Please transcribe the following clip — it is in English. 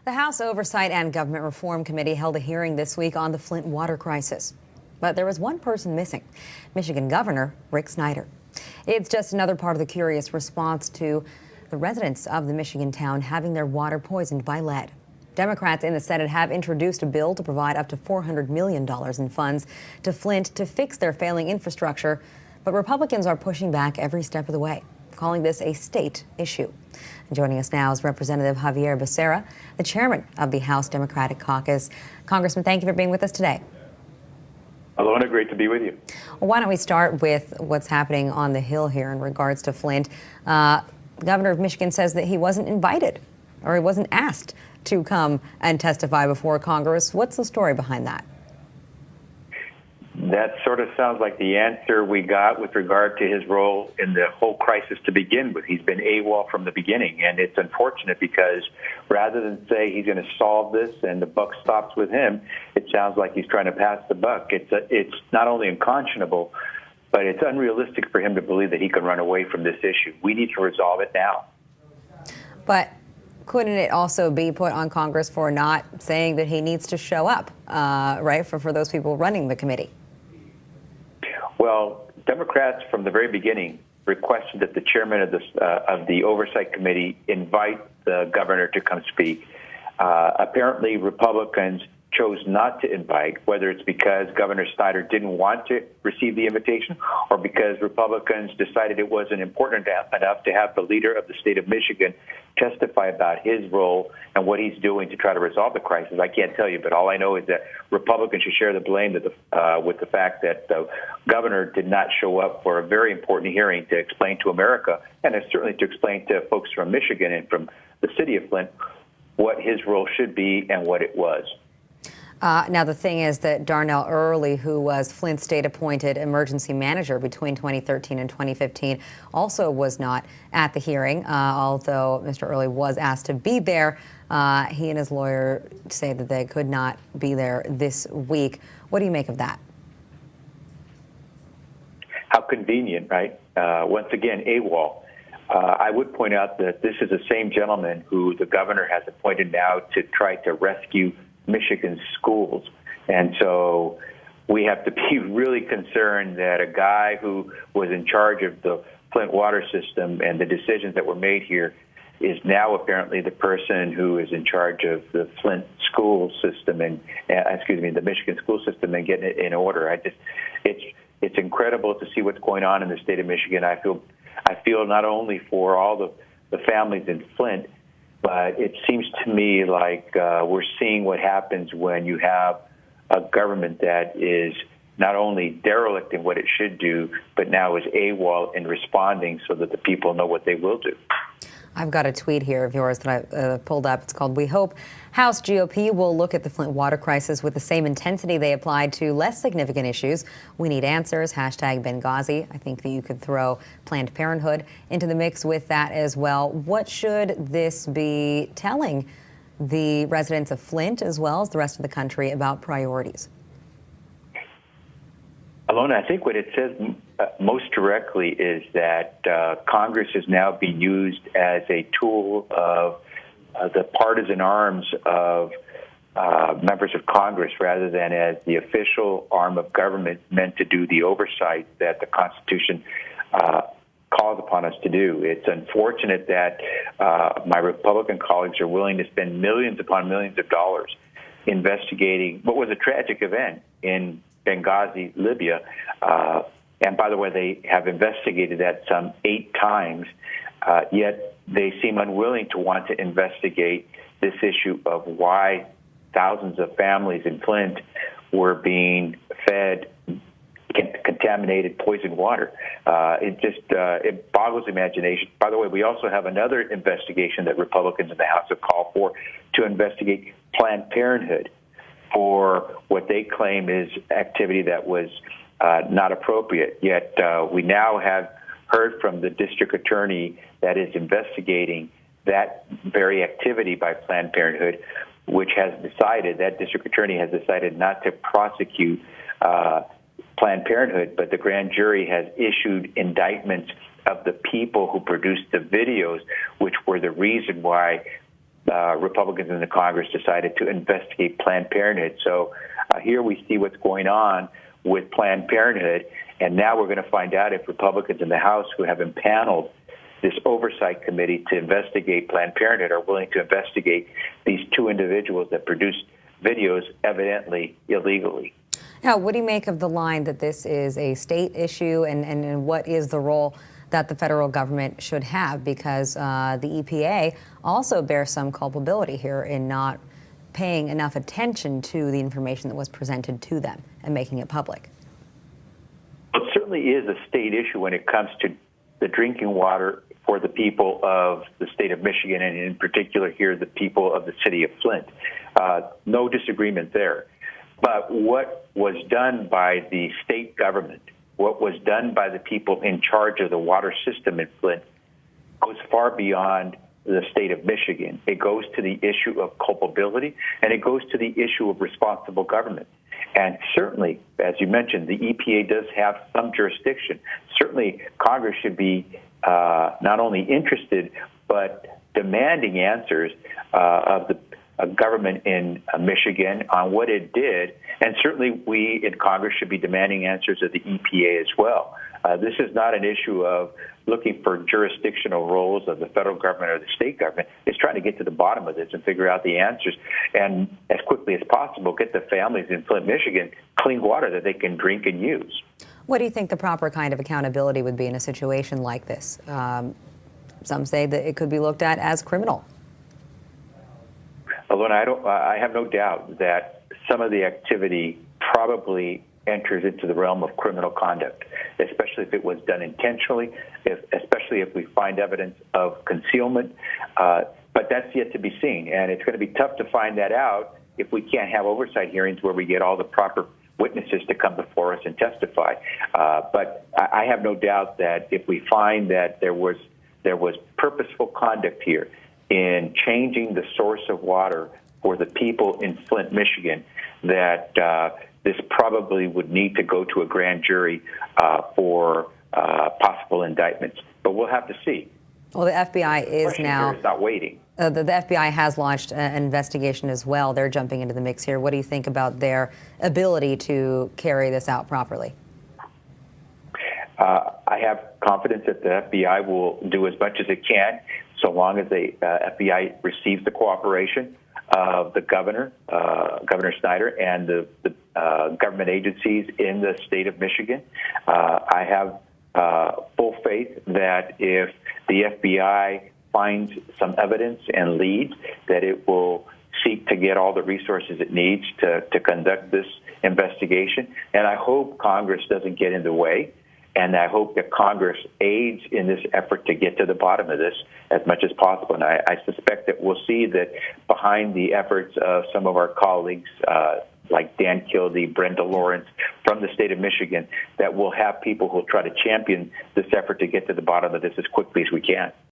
The House Oversight and Government Reform Committee held a hearing this week on the Flint water crisis. But there was one person missing, Michigan Governor Rick Snyder. It's just another part of the curious response to the residents of the Michigan town having their water poisoned by lead. Democrats in the Senate have introduced a bill to provide up to $400 million in funds to Flint to fix their failing infrastructure. But Republicans are pushing back every step of the way, calling this a state issue. And joining us now is Representative Becerra, the chairman of the House Democratic Caucus. Congressman, thank you for being with us today. Alona, great to be with you. Well, why don't we start with what's happening on the Hill here in regards to Flint. The governor of Michigan says that he wasn't invited or he wasn't asked to come and testify before Congress. What's the story behind that? That sort of sounds like the answer we got with regard to his role in the whole crisis to begin with. He's been AWOL from the beginning, and it's unfortunate because rather than say he's going to solve this and the buck stops with him, it sounds like he's trying to pass the buck. It's not only unconscionable, but it's unrealistic for him to believe that he can run away from this issue. We need to resolve it now. But couldn't it also be put on Congress for not saying that he needs to show up, right, for those people running the committee? Well, Democrats from the very beginning requested that the chairman of the Oversight Committee invite the governor to come speak. Apparently, Republicans chose not to invite, whether it's because Governor Snyder didn't want to receive the invitation or because Republicans decided it wasn't important enough to have the leader of the state of Michigan testify about his role and what he's doing to try to resolve the crisis. I can't tell you, but all I know is that Republicans should share the blame with the fact that the governor did not show up for a very important hearing to explain to America, and certainly to explain to folks from Michigan and from the city of Flint what his role should be and what it was. Now, the thing is that Darnell Early, who was Flint state-appointed emergency manager between 2013 and 2015, also was not at the hearing, although Mr. Early was asked to be there. He and his lawyer say that they could not be there this week. What do you make of that? How convenient, right? Once again, AWOL. I would point out that this is the same gentleman who the governor has appointed now to try to rescue Michigan schools. And so we have to be really concerned that a guy who was in charge of the Flint water system and the decisions that were made here is now apparently the person who is in charge of the Flint school system and, the Michigan school system and getting it in order. It's incredible to see what's going on in the state of Michigan. I feel not only for all the families in Flint, but it seems to me like we're seeing what happens when you have a government that is not only derelict in what it should do, but now is AWOL in responding so that the people know what they will do. I've got a tweet here of yours that I pulled up. It's called, "We hope House GOP will look at the Flint water crisis with the same intensity they applied to less significant issues. We need answers. #Benghazi." I think that you could throw Planned Parenthood into the mix with that as well. What should this be telling the residents of Flint as well as the rest of the country about priorities? Alona, I think what it says most directly is that Congress is now being used as a tool of the partisan arms of members of Congress rather than as the official arm of government meant to do the oversight that the Constitution calls upon us to do. It's unfortunate that my Republican colleagues are willing to spend millions upon millions of dollars investigating what was a tragic event in Benghazi, Libya. And by the way, they have investigated that some 8 times, yet they seem unwilling to want to investigate this issue of why thousands of families in Flint were being fed contaminated, poisoned water. It boggles imagination. By the way, we also have another investigation that Republicans in the House have called for to investigate Planned Parenthood for what they claim is activity that was not appropriate. Yet we now have heard from the district attorney that is investigating that very activity by Planned Parenthood, which has decided, that district attorney has decided not to prosecute Planned Parenthood, but the grand jury has issued indictments of the people who produced the videos, which were the reason why Republicans in the Congress decided to investigate Planned Parenthood. So here we see what's going on with Planned Parenthood, and now we're going to find out if Republicans in the House who have impaneled this oversight committee to investigate Planned Parenthood are willing to investigate these two individuals that produced videos evidently illegally. Now, what do you make of the line that this is a state issue, and what is the role that the federal government should have? Because the EPA also bears some culpability here in not paying enough attention to the information that was presented to them and making it public. It certainly is a state issue when it comes to the drinking water for the people of the state of Michigan, and in particular here, the people of the city of Flint. No disagreement there. But what was done by the state government, what was done by the people in charge of the water system in Flint, goes far beyond the state of Michigan. It goes to the issue of culpability, and it goes to the issue of responsible government. And certainly, as you mentioned, the EPA does have some jurisdiction. Certainly, Congress should be not only interested, but demanding answers of the government in Michigan on what it did. And certainly, we in Congress should be demanding answers of the EPA as well. This is not an issue of looking for jurisdictional roles of the federal government or the state government. It's trying to get to the bottom of this and figure out the answers, and as quickly as possible get the families in Flint, Michigan, clean water that they can drink and use. What do you think the proper kind of accountability would be in a situation like this? Some say that it could be looked at as criminal. Alona, I have no doubt that some of the activity probably enters into the realm of criminal conduct, especially if it was done intentionally, especially if we find evidence of concealment. But that's yet to be seen, and it's going to be tough to find that out if we can't have oversight hearings where we get all the proper witnesses to come before us and testify. But I have no doubt that if we find that there was purposeful conduct here in changing the source of water for the people in Flint, Michigan, that this probably would need to go to a grand jury for possible indictments. But we'll have to see. Well, the FBI is now not waiting. The FBI has launched an investigation as well. They're jumping into the mix here. What do you think about their ability to carry this out properly? I have confidence that the FBI will do as much as it can, so long as the FBI receives the cooperation of the governor, Governor Snyder, and the government agencies in the state of Michigan. I have full faith that if the FBI finds some evidence and leads, that it will seek to get all the resources it needs to conduct this investigation. And I hope Congress doesn't get in the way. And I hope that Congress aids in this effort to get to the bottom of this as much as possible. And I suspect that we'll see that behind the efforts of some of our colleagues, like Dan Kildee, Brenda Lawrence from the state of Michigan, that we'll have people who will try to champion this effort to get to the bottom of this as quickly as we can.